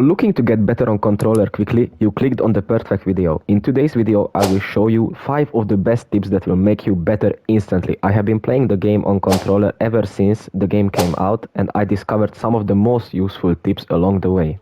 Looking to get better on controller quickly, you clicked on the perfect video. In today's video, I will show you 5 of the best tips that will make you better instantly. I have been playing the game on controller ever since the game came out, and I discovered some of the most useful tips along the way.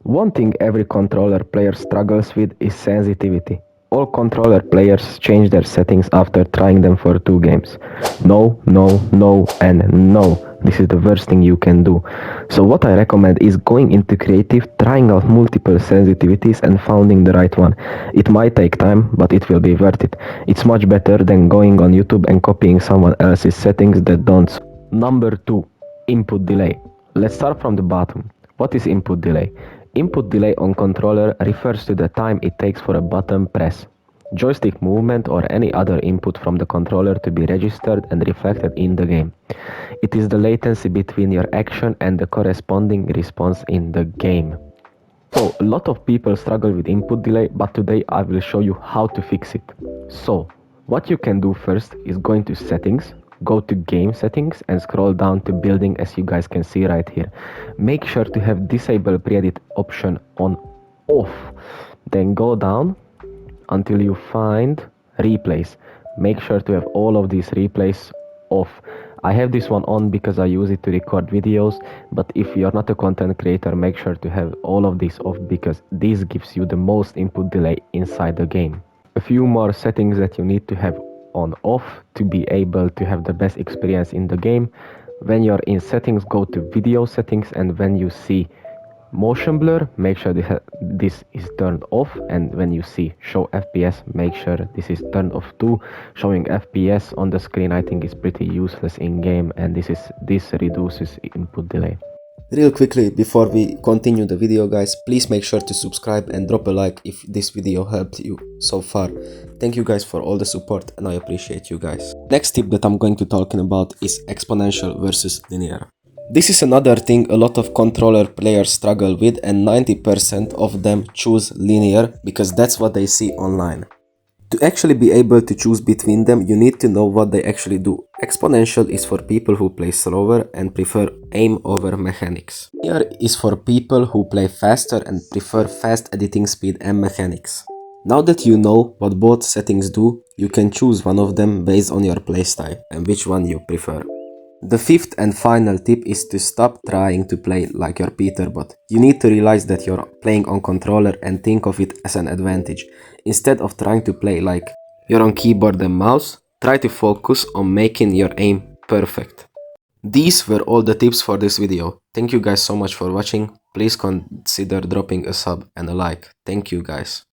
One thing every controller player struggles with is sensitivity. All controller players change their settings after trying them for 2 games. No, no, no, and no. This is the worst thing you can do. So what I recommend is going into creative, trying out multiple sensitivities and finding the right one. It might take time, but it will be worth it. It's much better than going on YouTube and copying someone else's settings that don't. Number 2. Input delay. Let's start from the bottom. What is input delay? Input delay on controller refers to the time it takes for a button press, joystick movement or any other input from the controller to be registered and reflected in the game. It is the latency between your action and the corresponding response in the game. So, a lot of people struggle with input delay, but today I will show you how to fix it. So, what you can do first is go into settings, go to game settings and scroll down to building as you guys can see right here. Make sure to have disable pre-edit option on off. Then go down until you find replays. Make sure to have all of these replays off. I have this one on because I use it to record videos, but if you're not a content creator, make sure to have all of this off because this gives you the most input delay inside the game. A few more settings that you need to have on off to be able to have the best experience in the game. When you're in settings, go to video settings, and when you see motion blur, make sure this is turned off, and when you see show FPS, make sure this is turned off too. Showing FPS on the screen I think is pretty useless in game, and this reduces input delay. Real quickly before we continue the video, guys, please make sure to subscribe and drop a like if this video helped you so far. Thank you guys for all the support and I appreciate you guys. Next tip that I'm going to talking about is exponential versus linear. This is another thing a lot of controller players struggle with, and 90% of them choose linear because that's what they see online. To actually be able to choose between them, you need to know what they actually do. Exponential is for people who play slower and prefer aim over mechanics. Linear is for people who play faster and prefer fast editing speed and mechanics. Now that you know what both settings do, you can choose one of them based on your playstyle and which one you prefer. The fifth and final tip is to stop trying to play like your Peterbot. You need to realize that you're playing on controller and think of it as an advantage. Instead of trying to play like you're on keyboard and mouse, try to focus on making your aim perfect. These were all the tips for this video. Thank you guys so much for watching. Please consider dropping a sub and a like. Thank you guys.